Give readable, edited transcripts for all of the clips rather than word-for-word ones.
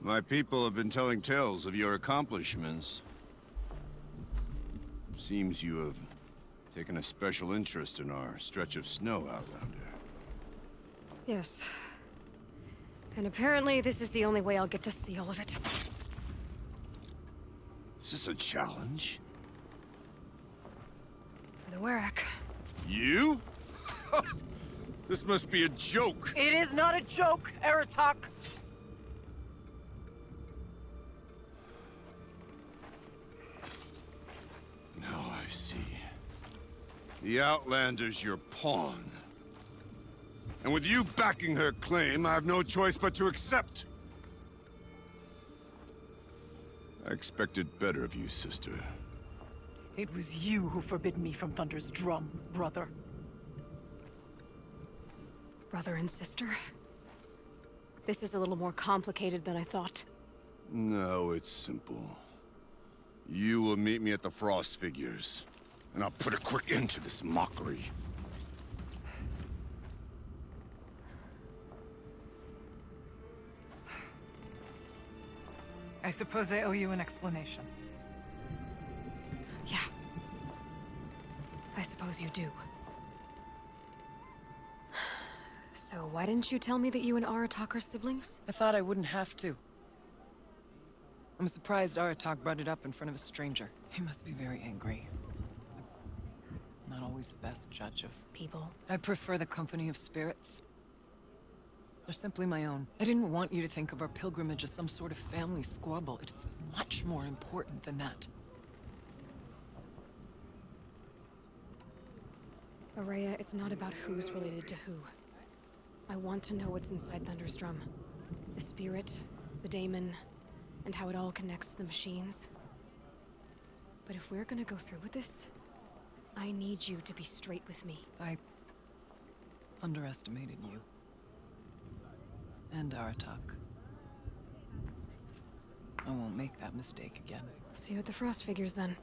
My people have been telling tales of your accomplishments. Seems you have taken a special interest in our stretch of snow, Outlander. Yes. And apparently this is the only way I'll get to see all of it. Is this a challenge? For the werak. You? This must be a joke. It is not a joke, Aratak. Now I see. The Outlander's your pawn. And with you backing her claim, I have no choice but to accept. I expected better of you, sister. It was you who forbid me from Thunder's drum, brother. Brother and sister? This is a little more complicated than I thought. No, it's simple. You will meet me at the Frost Figures, and I'll put a quick end to this mockery. I suppose I owe you an explanation. Yeah. I suppose you do. So why didn't you tell me that you and Aratak are siblings? I thought I wouldn't have to. I'm surprised Aratak brought it up in front of a stranger. He must be very angry. I'm not always the best judge of People. I prefer the company of spirits. They're simply my own. I didn't want you to think of our pilgrimage as some sort of family squabble. It's much more important than that. Araya, it's not about who's related to who. I want to know what's inside Thunderstrom. The spirit, the daemon, and how it all connects to the machines. But if we're gonna go through with this, I need you to be straight with me. I underestimated you. And Aratak. I won't make that mistake again. See you at the Frost Figures, then.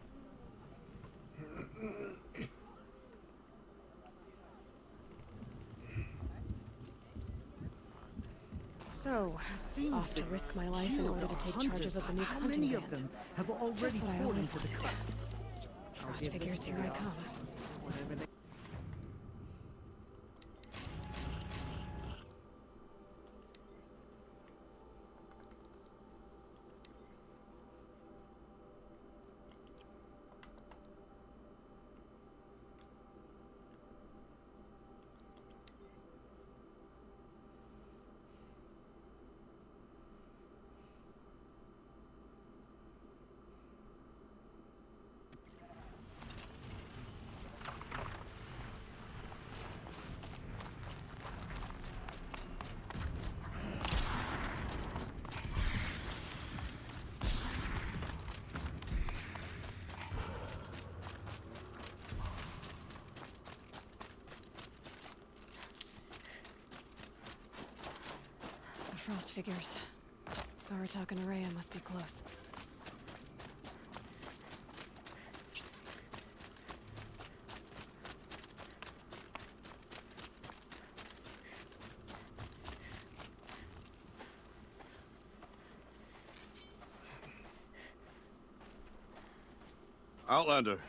So, off to risk my life in order to take charges of the new How many of them have already fallen into the trap? Frost Figures, here I come. Frost Figures. Aratak and Araya must be close. Outlander.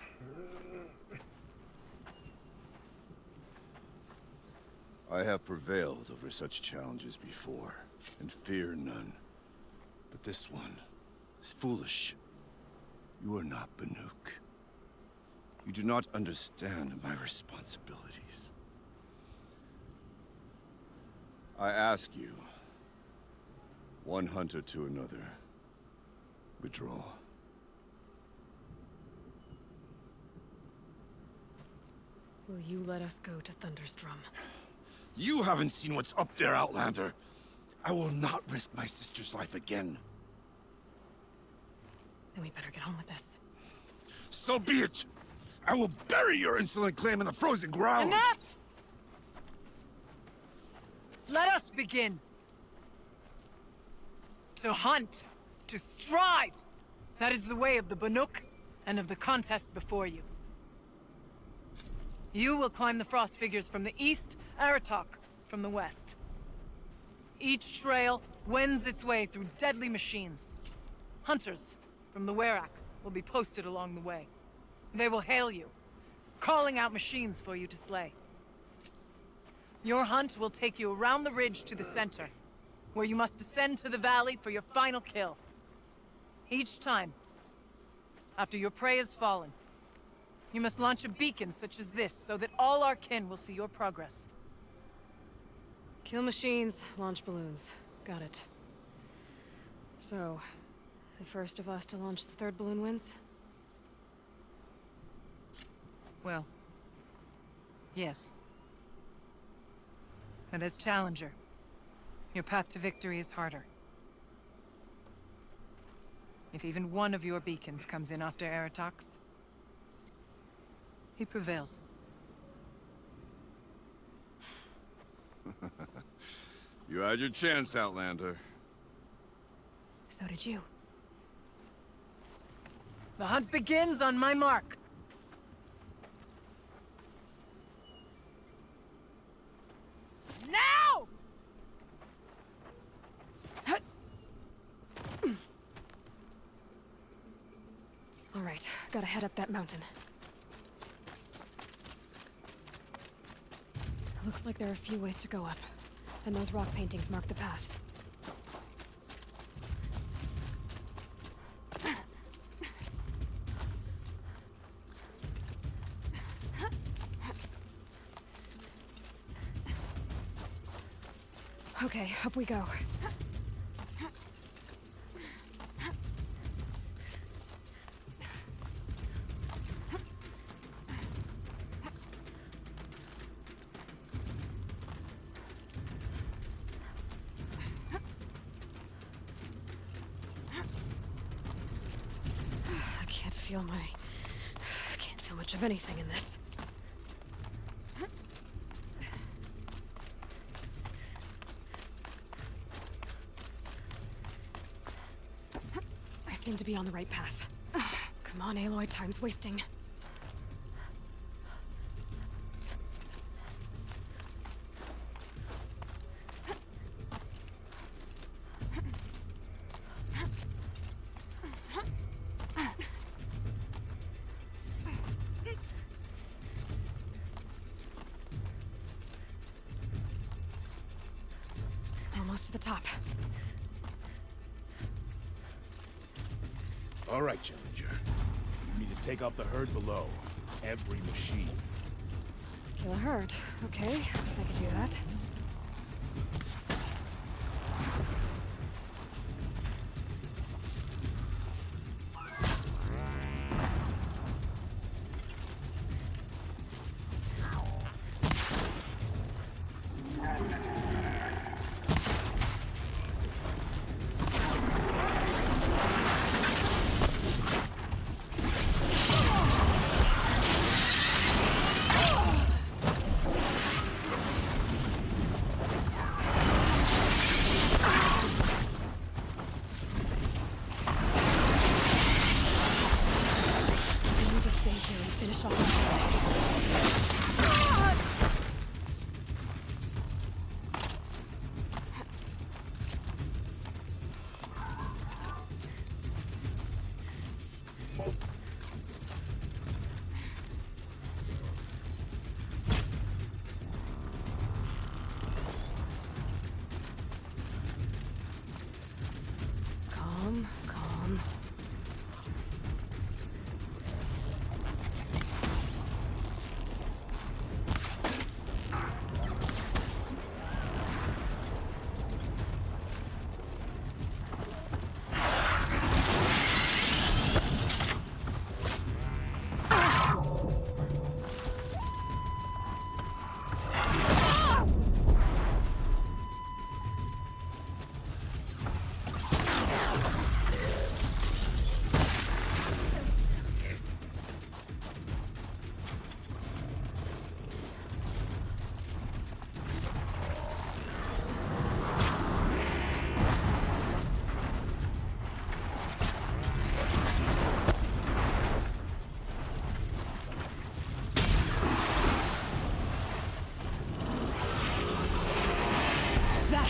I have prevailed over such challenges before, and fear none. But this one is foolish. You are not Banuk. You do not understand my responsibilities. I ask you, one hunter to another, withdraw. Will you let us go to Thunderstrom? You haven't seen what's up there, Outlander. I will not risk my sister's life again. Then we better get on with this. So be it! I will bury your insolent claim in the frozen ground! Enough! Let us begin. To hunt. To strive. That is the way of the Banuk, and of the contest before you. You will climb the Frost Figures from the east, Aratak from the west. Each trail wends its way through deadly machines. Hunters from the werak will be posted along the way. They will hail you, calling out machines for you to slay. Your hunt will take you around the ridge to the center, where you must descend to the valley for your final kill. Each time, after your prey has fallen, you must launch a beacon such as this so that all our kin will see your progress. Kill machines, launch balloons. Got it. So, the first of us to launch the third balloon wins? Well, yes. And as challenger, your path to victory is harder. If even one of your beacons comes in after Eratox, he prevails. You had your chance, Outlander. So did you. The hunt begins on my mark. Now! All right, gotta head up that mountain. Looks like there are a few ways to go up, and those rock paintings mark the path. Okay, up we go. I can't feel much of anything in this. I seem to be on the right path. Come on, Aloy, time's wasting. Almost to the top. All right, Challenger. You need to take out the herd below. Every machine. Kill a herd. Okay, I can do that.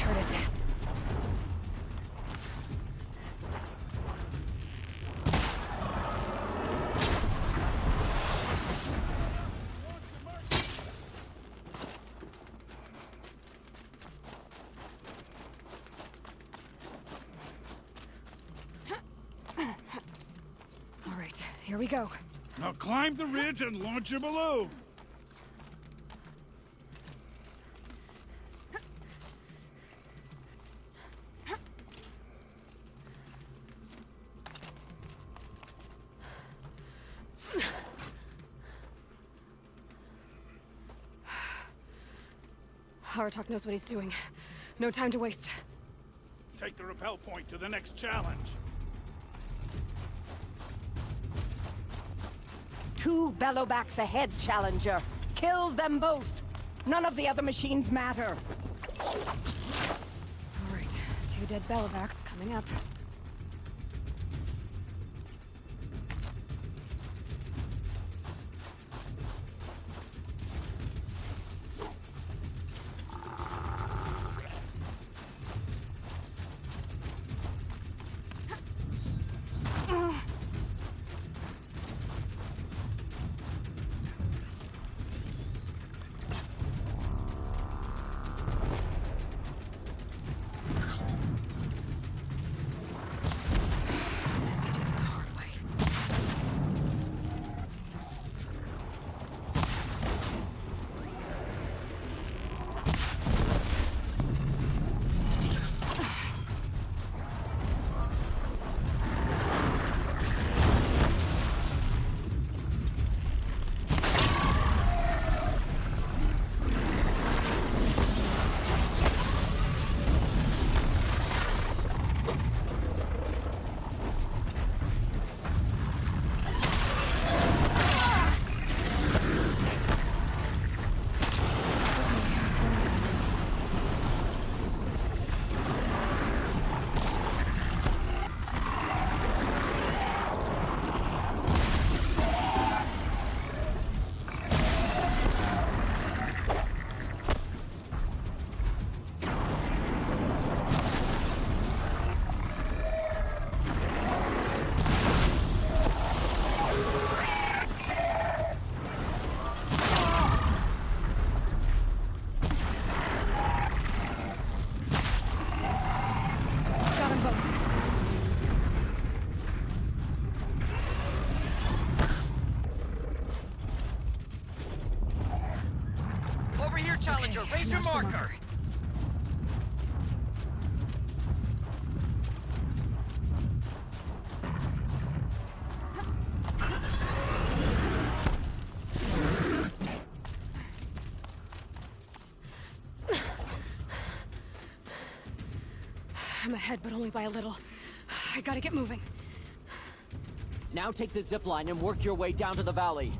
Heard it. All right, here we go. Now climb the ridge and launch your balloon. Haratok knows what he's doing. No time to waste. Take the rappel point to the next challenge. 2 bellowbacks ahead, Challenger. Kill them both. None of the other machines matter. All right, 2 dead bellowbacks coming up. Challenger, raise your marker! I'm ahead, but only by a little. I gotta get moving. Now take the zip line and work your way down to the valley.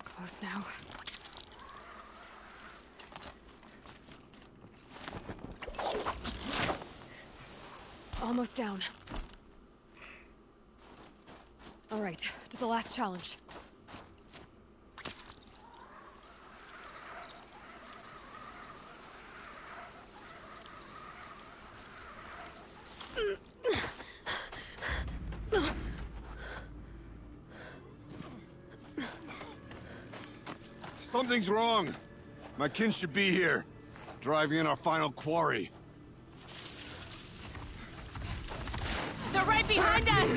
Close now. Almost down. All right, to the last challenge. Something's wrong. My kin should be here, driving in our final quarry. They're right behind us!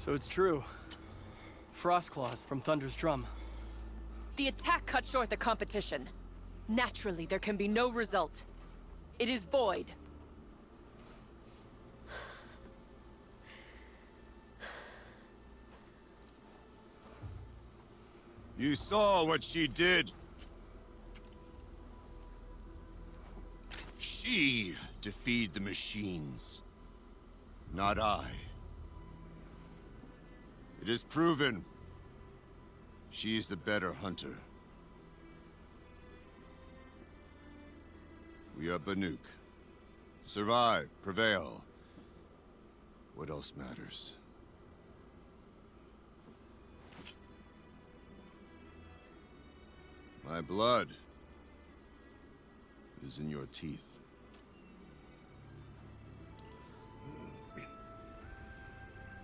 So it's true. Frostclaws from Thunder's drum. The attack cut short the competition. Naturally, there can be no result. It is void. You saw what she did. She defeated the machines, not I. It is proven. She is the better hunter. We are Banuk. Survive, prevail. What else matters? My blood is in your teeth.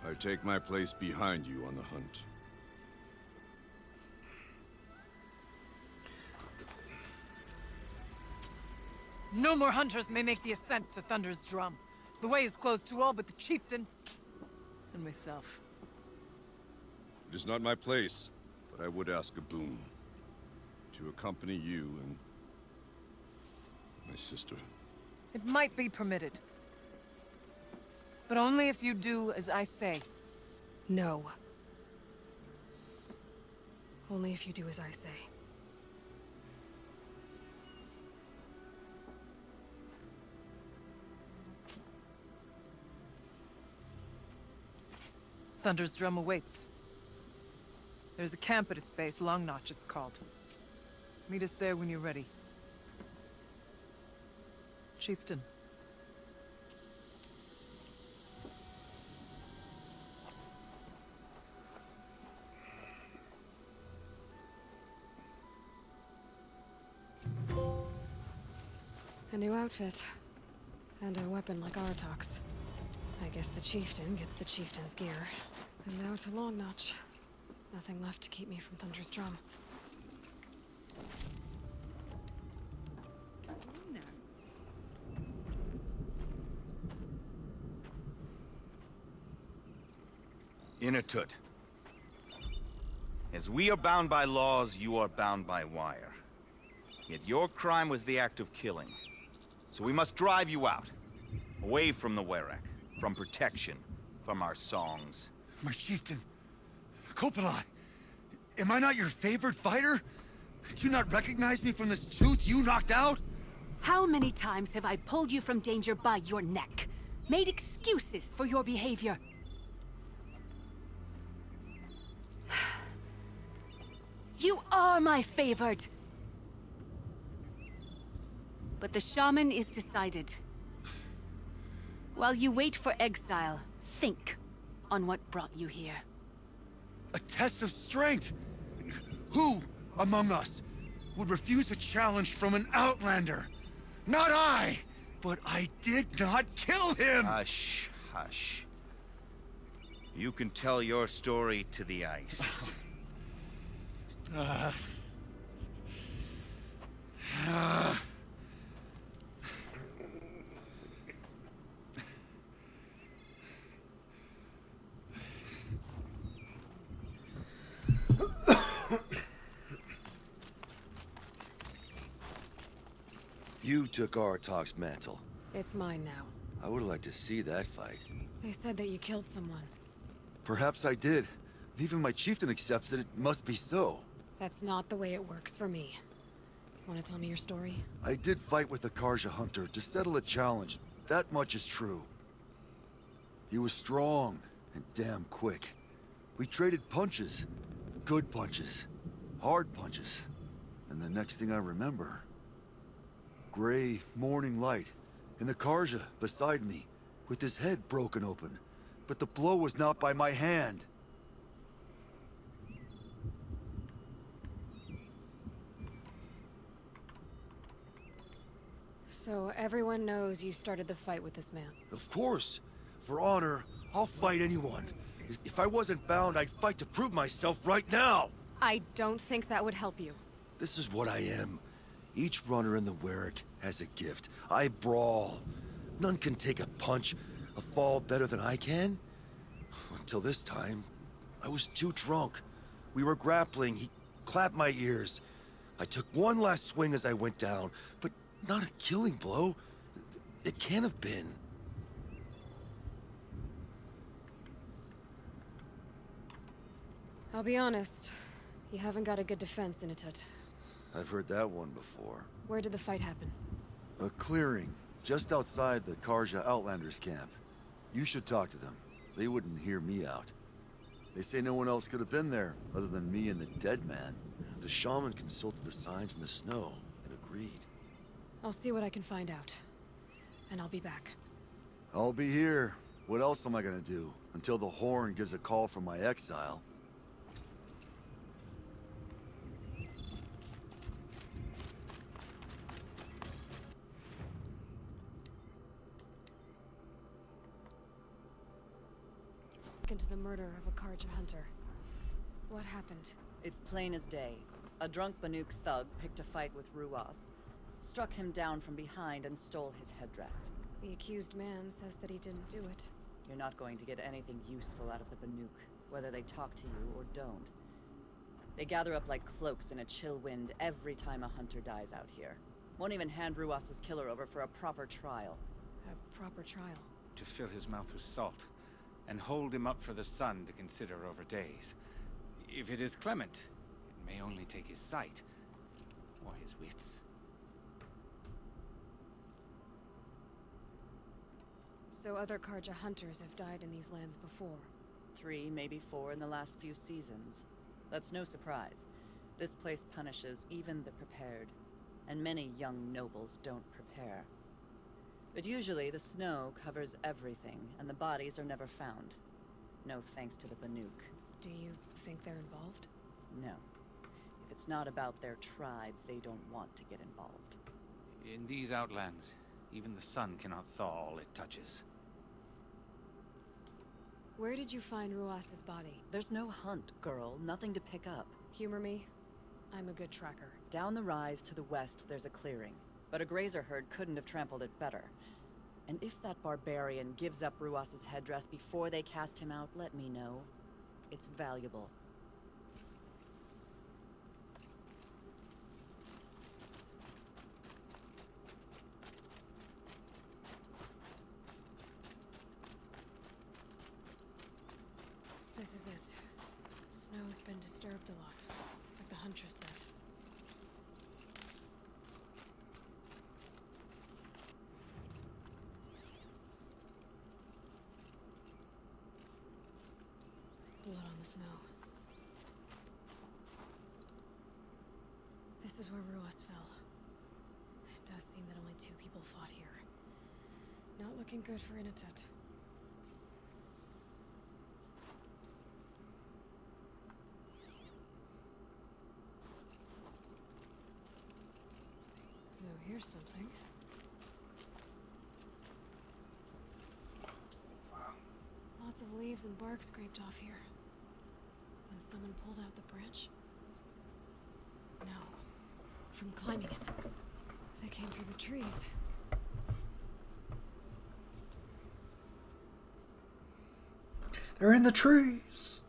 I take my place behind you on the hunt. No more hunters may make the ascent to Thunder's drum. The way is closed to all but the chieftain and myself. It is not my place, but I would ask a boon. To accompany you and my sister. It might be permitted. But only if you do as I say. No. Only if you do as I say. Thunder's drum awaits. There's a camp at its base, Long Notch it's called. Meet us there when you're ready. Chieftain. A new outfit. And a weapon like Artox. I guess the chieftain gets the chieftain's gear. And now to Long Notch. Nothing left to keep me from Thunder's drum. Inatut. As we are bound by laws, you are bound by wire. Yet your crime was the act of killing. So we must drive you out. Away from the werak, from protection, from our songs. My chieftain, Kopalai, am I not your favorite fighter? Do you not recognize me from this tooth you knocked out? How many times have I pulled you from danger by your neck? Made excuses for your behavior? You are my favored! But the shaman is decided. While you wait for exile, think on what brought you here. A test of strength! Who among us would refuse a challenge from an outlander? Not I! But I did not kill him! Hush, hush. You can tell your story to the ice. You took Artok's mantle. It's mine now. I would like to see that fight. They said that you killed someone. Perhaps I did. If even my chieftain accepts it, it must be so. That's not the way it works for me. Want to tell me your story? I did fight with the Karja hunter to settle a challenge. That much is true. He was strong and damn quick. We traded punches. Good punches. Hard punches. And the next thing I remember... gray morning light, and the Karja beside me, with his head broken open. But the blow was not by my hand. So everyone knows you started the fight with this man? Of course. For honor, I'll fight anyone. If I wasn't bound, I'd fight to prove myself right now! I don't think that would help you. This is what I am. Each runner in the werak has a gift. I brawl. None can take a punch, a fall better than I can. until this time. I was too drunk. We were grappling. He clapped my ears. I took one last swing as I went down, but not a killing blow. It can't have been. I'll be honest. You haven't got a good defense, Inatut. I've heard that one before. Where did the fight happen? A clearing, just outside the Karja Outlanders camp. You should talk to them. They wouldn't hear me out. They say no one else could have been there, other than me and the dead man. The shaman consulted the signs in the snow, and agreed. I'll see what I can find out. And I'll be back. I'll be here. What else am I gonna do? Until the horn gives a call from my exile. Into the murder of a Karja hunter. What happened? It's plain as day. A drunk Banuk thug picked a fight with Ruas, struck him down from behind and stole his headdress. The accused man says that he didn't do it. You're not going to get anything useful out of the Banuk, whether they talk to you or don't. They gather up like cloaks in a chill wind every time a hunter dies out here. Won't even hand Ruas's killer over for a proper trial. A proper trial? To fill his mouth with salt, and hold him up for the sun to consider over days. If it is clement, it may only take his sight, or his wits. So other Karja hunters have died in these lands before? 3, maybe 4 in the last few seasons. That's no surprise. This place punishes even the prepared, and many young nobles don't prepare. But usually the snow covers everything, and the bodies are never found. No thanks to the Banuk. Do you think they're involved? No. If it's not about their tribe, they don't want to get involved. In these outlands, even the sun cannot thaw all it touches. Where did you find Ruas's body? There's no hunt, girl. Nothing to pick up. Humor me. I'm a good tracker. Down the rise to the west, there's a clearing. But a grazer herd couldn't have trampled it better. And if that barbarian gives up Ruas's headdress before they cast him out, let me know. It's valuable. This is it. Snow's been disturbed a lot, like the Huntress said. Blood on the snow. This is where Ruas fell. It does seem that only 2 people fought here. Not looking good for Inatut. Oh, here's something. Lots of leaves and bark scraped off here. And someone pulled out the branch? No. From climbing it. They came through the trees. They're in the trees.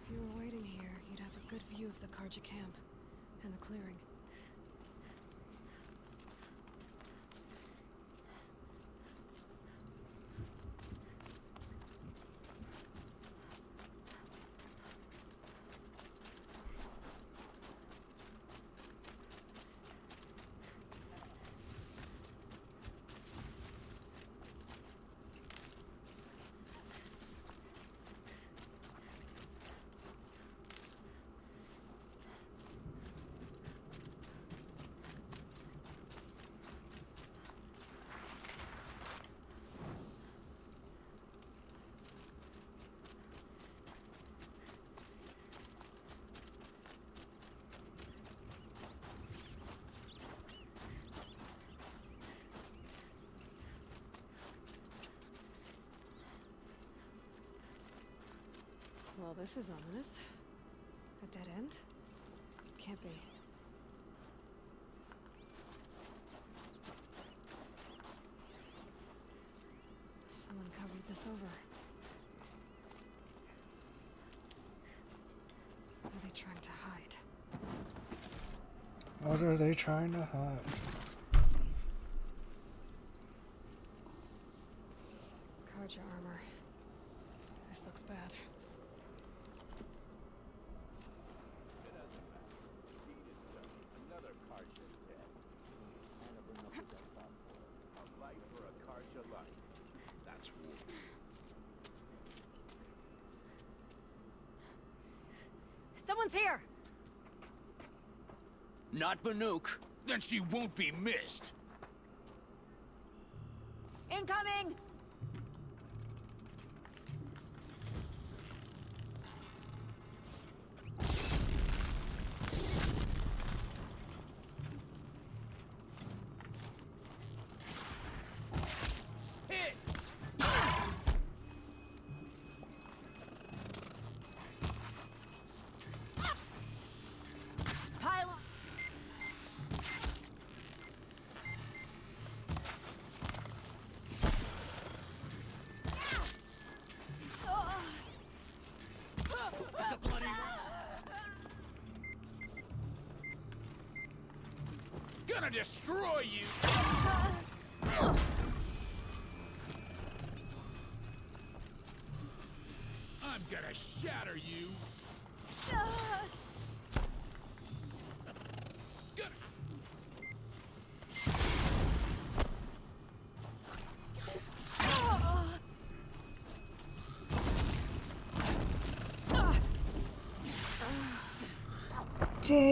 If you were waiting here, you'd have a good view of the Karja camp and the clearing. Well, this is ominous. A dead end? Can't be. Someone covered this over. What are they trying to hide? What are they trying to hide? Karja armor. This looks bad. Someone's here! Not Banuk. Then she won't be missed. Incoming! Gonna destroy you! I'm gonna shatter you! Damn.